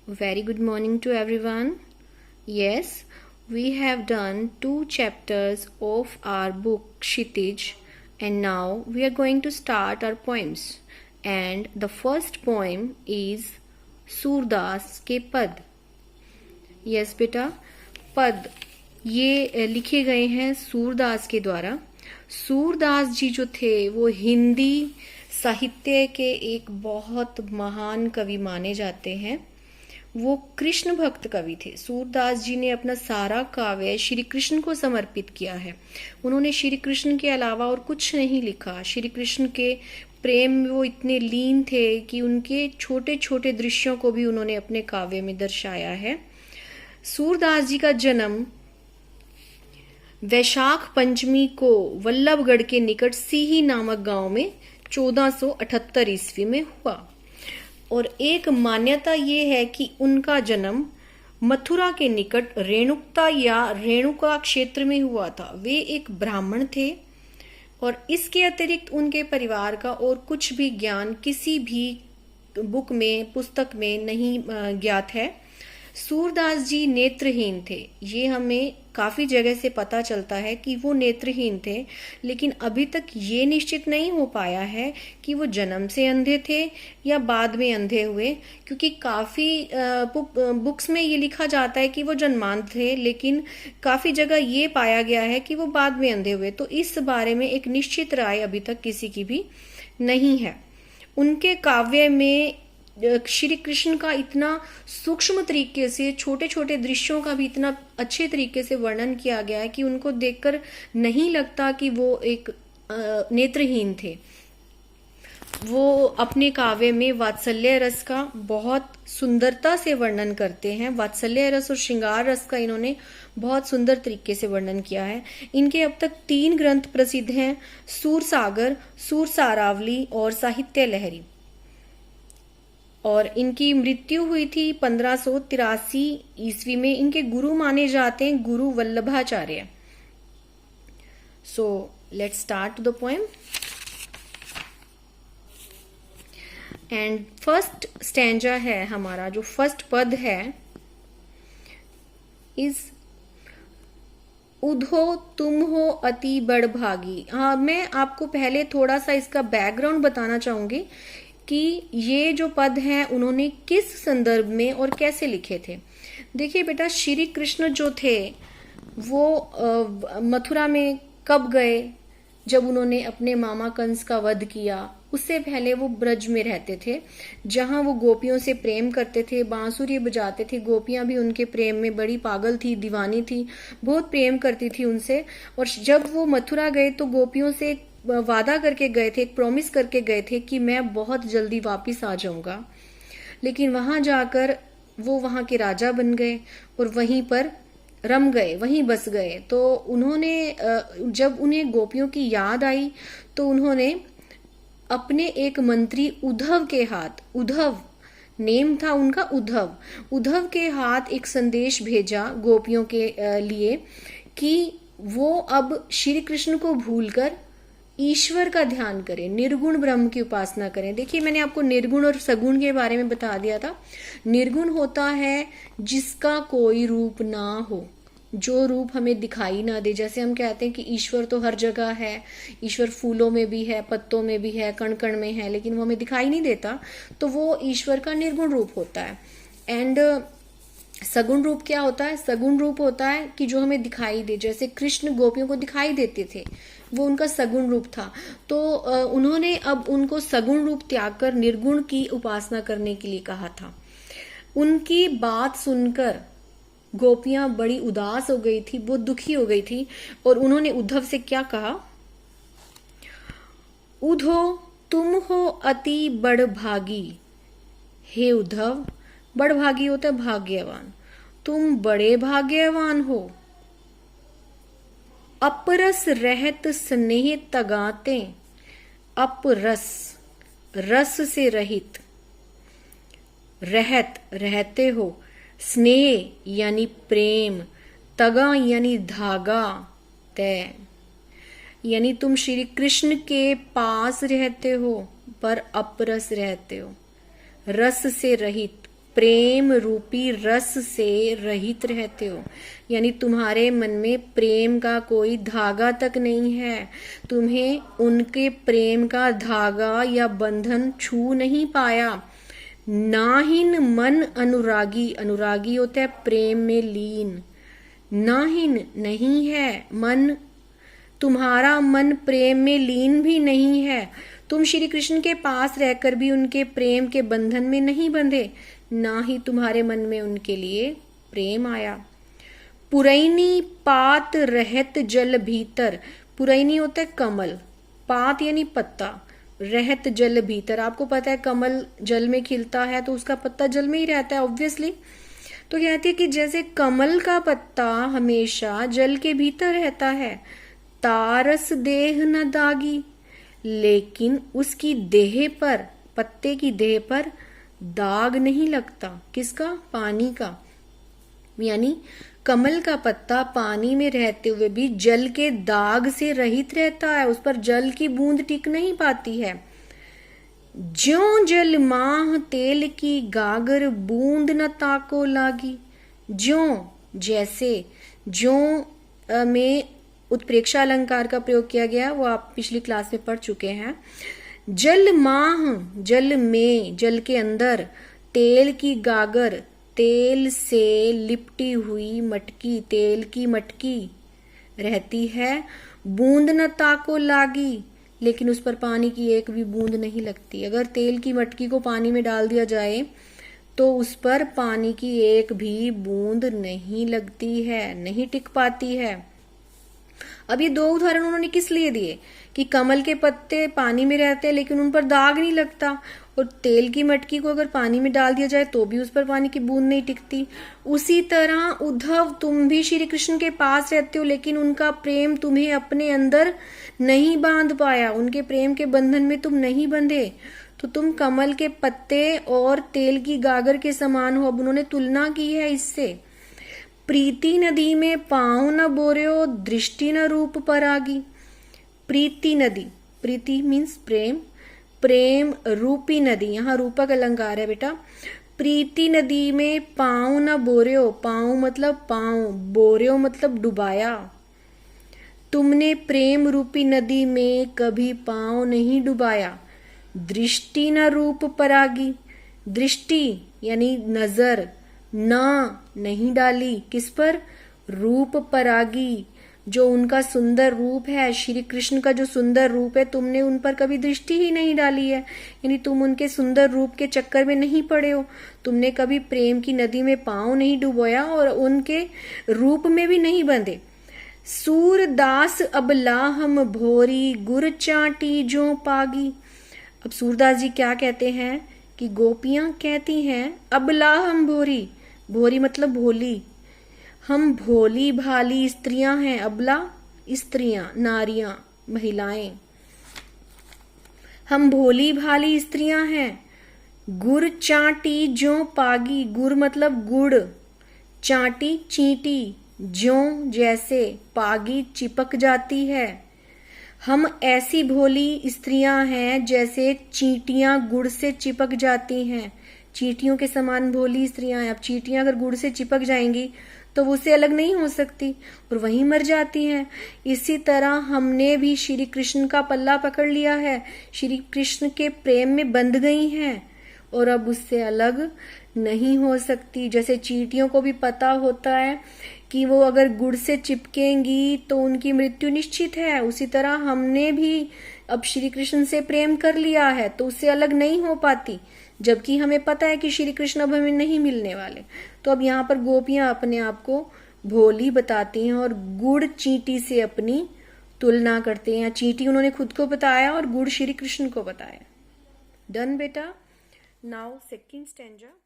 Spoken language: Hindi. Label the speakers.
Speaker 1: Very good morning to everyone. Yes, we have done 2 chapters of our book Kshitij, and now we are going to start our poems. And the first poem is Surdas के पद. यस बेटा, पद ये लिखे गए हैं सूरदास के द्वारा. सूरदास जी जो थे वो हिंदी साहित्य के एक बहुत महान कवि माने जाते हैं. वो कृष्ण भक्त कवि थे. सूरदास जी ने अपना सारा काव्य श्री कृष्ण को समर्पित किया है. उन्होंने श्री कृष्ण के अलावा और कुछ नहीं लिखा. श्री कृष्ण के प्रेम में वो इतने लीन थे कि उनके छोटे छोटे दृश्यों को भी उन्होंने अपने काव्य में दर्शाया है. सूरदास जी का जन्म वैशाख पंचमी को वल्लभगढ़ के निकट सीही नामक गांव में 1478 ईस्वी में हुआ. और एक मान्यता ये है कि उनका जन्म मथुरा के निकट रेणुकता या रेणुका क्षेत्र में हुआ था. वे एक ब्राह्मण थे और इसके अतिरिक्त उनके परिवार का और कुछ भी ज्ञान किसी भी बुक में पुस्तक में नहीं ज्ञात है. सूरदास जी नेत्रहीन थे. ये हमें काफी जगह से पता चलता है कि वो नेत्रहीन थे, लेकिन अभी तक ये निश्चित नहीं हो पाया है कि वो जन्म से अंधे थे या बाद में अंधे हुए, क्योंकि काफी बुक्स में ये लिखा जाता है कि वो जन्मांध थे, लेकिन काफी जगह ये पाया गया है कि वो बाद में अंधे हुए. तो इस बारे में एक निश्चित राय अभी तक किसी की भी नहीं है. उनके काव्य में श्री कृष्ण का इतना सूक्ष्म तरीके से, छोटे छोटे दृश्यों का भी इतना अच्छे तरीके से वर्णन किया गया है कि उनको देखकर नहीं लगता कि वो एक नेत्रहीन थे. वो अपने काव्य में वात्सल्य रस का बहुत सुंदरता से वर्णन करते हैं. वात्सल्य रस और श्रृंगार रस का इन्होंने बहुत सुंदर तरीके से वर्णन किया है. इनके अब तक 3 ग्रंथ प्रसिद्ध हैं: सूरसागर, सूरसारावली और साहित्य लहरी. और इनकी मृत्यु हुई थी 1583 ईस्वी में. इनके गुरु माने जाते हैं गुरु Vallabhacharya. So let's start the poem. And first stanza है हमारा, जो फर्स्ट पद है, इज उधो तुम हो अति बड़भागी. हाँ, मैं आपको पहले थोड़ा सा इसका बैकग्राउंड बताना चाहूंगी कि ये जो पद हैं उन्होंने किस संदर्भ में और कैसे लिखे थे. देखिए बेटा, श्री कृष्ण जो थे वो मथुरा में कब गए? जब उन्होंने अपने मामा कंस का वध किया. उससे पहले वो ब्रज में रहते थे, जहां वो गोपियों से प्रेम करते थे, बांसुरी बजाते थे. गोपियां भी उनके प्रेम में बड़ी पागल थी, दीवानी थी, बहुत प्रेम करती थी उनसे. और जब वो मथुरा गए तो गोपियों से वादा करके गए थे, एक प्रॉमिस करके गए थे कि मैं बहुत जल्दी वापिस आ जाऊंगा. लेकिन वहां जाकर वो वहां के राजा बन गए और वहीं पर रम गए, वहीं बस गए. तो उन्होंने जब उन्हें गोपियों की याद आई तो उन्होंने अपने एक मंत्री उद्धव के हाथ, उद्धव नेम था उनका, उद्धव के हाथ एक संदेश भेजा गोपियों के लिए कि वो अब श्री कृष्ण को भूलकर ईश्वर का ध्यान करें, निर्गुण ब्रह्म की उपासना करें. देखिए, मैंने आपको निर्गुण और सगुण के बारे में बता दिया था. निर्गुण होता है जिसका कोई रूप ना हो, जो रूप हमें दिखाई ना दे. जैसे हम कहते हैं कि ईश्वर तो हर जगह है, ईश्वर फूलों में भी है, पत्तों में भी है, कण कण में है, लेकिन वो हमें दिखाई नहीं देता. तो वो ईश्वर का निर्गुण रूप होता है. एंड सगुण रूप क्या होता है? सगुण रूप होता है कि जो हमें दिखाई दे. जैसे कृष्ण गोपियों को दिखाई देते थे, वो उनका सगुण रूप था. तो उन्होंने अब उनको सगुण रूप त्याग कर निर्गुण की उपासना करने के लिए कहा था. उनकी बात सुनकर गोपियां बड़ी उदास हो गई थी, बहुत दुखी हो गई थी. और उन्होंने उद्धव से क्या कहा? उधो तुम हो अति बड़भागी. हे उद्धव, बड़भागी होता है भाग्यवान, तुम बड़े भाग्यवान हो. अपरस रहत स्नेह तगाते. अपरस, रस से रहित, रहत रहते हो, स्नेह यानी प्रेम, तगा यानी धागा, तय यानी तुम श्री कृष्ण के पास रहते हो पर अपरस रहते हो, रस से रहित. प्रेम रूपी रस से रहित रहते हो, यानी तुम्हारे मन में प्रेम का कोई धागा तक नहीं है, तुम्हें उनके प्रेम का धागा या बंधन छू नहीं पाया। नाहिन मन अनुरागी, अनुरागी होता है प्रेम में लीन, नाहिन नहीं है मन, तुम्हारा मन प्रेम में लीन भी नहीं है, तुम श्री कृष्ण के पास रहकर भी उनके प्रेम के बंधन में नहीं बंधे, ना ही तुम्हारे मन में उनके लिए प्रेम आया। पुरैनी पात रहत जल भीतर, पुरैनी होता है कमल, पात यानी पत्ता, रहत जल भीतर, आपको पता है कमल जल में खिलता है तो उसका पत्ता जल में ही रहता है ऑब्वियसली। तो कहती है कि जैसे कमल का पत्ता हमेशा जल के भीतर रहता है, तारस देह न दागी, लेकिन उसकी देह पर, पत्ते की देह पर दाग नहीं लगता। किसका? पानी का। यानी कमल का पत्ता पानी में रहते हुए भी जल के दाग से रहित रहता है, उस पर जल की बूंद टिक नहीं पाती है। ज्यों जल माह तेल की गागर बूंद न ताको लागी, ज्यों जैसे, ज्यों में उत्प्रेक्षा अलंकार का प्रयोग किया गया, वो आप पिछली क्लास में पढ़ चुके हैं। जल माह, जल में, जल के अंदर, तेल की गागर, तेल से लिपटी हुई मटकी, तेल की मटकी रहती है। बूंद न ताको लागी, लेकिन उस पर पानी की एक भी बूंद नहीं लगती। अगर तेल की मटकी को पानी में डाल दिया जाए तो उस पर पानी की एक भी बूंद नहीं लगती है, नहीं टिक पाती है। अब ये दो उदाहरण उन्होंने किस लिए दिए कि कमल के पत्ते पानी में रहते हैं लेकिन उन पर दाग नहीं लगता, और तेल की मटकी को अगर पानी में डाल दिया जाए तो भी उस पर पानी की बूंद नहीं टिकती। उसी तरह उद्धव, तुम भी श्री कृष्ण के पास रहते हो लेकिन उनका प्रेम तुम्हें अपने अंदर नहीं बांध पाया, उनके प्रेम के बंधन में तुम नहीं बंधे, तो तुम कमल के पत्ते और तेल की गागर के समान हो। अब उन्होंने तुलना की है इससे। प्रीति नदी में पाँव न बोर्यो, दृष्टि न रूप परागी। प्रीति नदी, प्रीति मीन्स प्रेम, प्रेम रूपी नदी, यहाँ रूपक अलंकार है बेटा। प्रीति नदी में पाँव न बोर्यो, पाँव मतलब पाँव, बोर्यो मतलब डुबाया। तुमने प्रेम रूपी नदी में कभी पाँव नहीं डुबाया। दृष्टि न रूप परागी, दृष्टि यानी नजर, ना नहीं डाली, किस पर? रूप परागी, जो उनका सुंदर रूप है, श्री कृष्ण का जो सुंदर रूप है, तुमने उन पर कभी दृष्टि ही नहीं डाली है, यानी तुम उनके सुंदर रूप के चक्कर में नहीं पड़े हो, तुमने कभी प्रेम की नदी में पांव नहीं डुबोया और उनके रूप में भी नहीं बंधे। सूरदास अबला हम भोरी, गुर चाटी जो पागी। अब सूरदास जी क्या कहते हैं कि गोपियां कहती हैं अबला हम भोरी, भोरी मतलब भोली, हम भोली भाली स्त्रियां हैं। अबला स्त्रियां, नारियां, महिलाएं, हम भोली भाली स्त्रियां हैं। गुर चाटी ज्यों पागी, गुर मतलब गुड़, चाटी चींटी, ज्यों जैसे, पागी चिपक जाती है। हम ऐसी भोली स्त्रियां हैं जैसे चींटियां गुड़ से चिपक जाती हैं, चींटियों के समान भोली स्त्रियां हैं। अब चींटियां अगर गुड़ से चिपक जाएंगी तो वो उससे अलग नहीं हो सकती और वहीं मर जाती हैं। इसी तरह हमने भी श्री कृष्ण का पल्ला पकड़ लिया है, श्री कृष्ण के प्रेम में बंध गई हैं और अब उससे अलग नहीं हो सकती। जैसे चींटियों को भी पता होता है कि वो अगर गुड़ से चिपकेंगी तो उनकी मृत्यु निश्चित है, उसी तरह हमने भी अब श्री कृष्ण से प्रेम कर लिया है तो उससे अलग नहीं हो पाती, जबकि हमें पता है कि श्री कृष्ण अब हमें नहीं मिलने वाले। तो अब यहाँ पर गोपियां अपने आप को भोली बताती हैं और गुड़ चींटी से अपनी तुलना करते हैं। चींटी उन्होंने खुद को बताया और गुड़ श्री कृष्ण को बताया। डन बेटा। Now second stanza.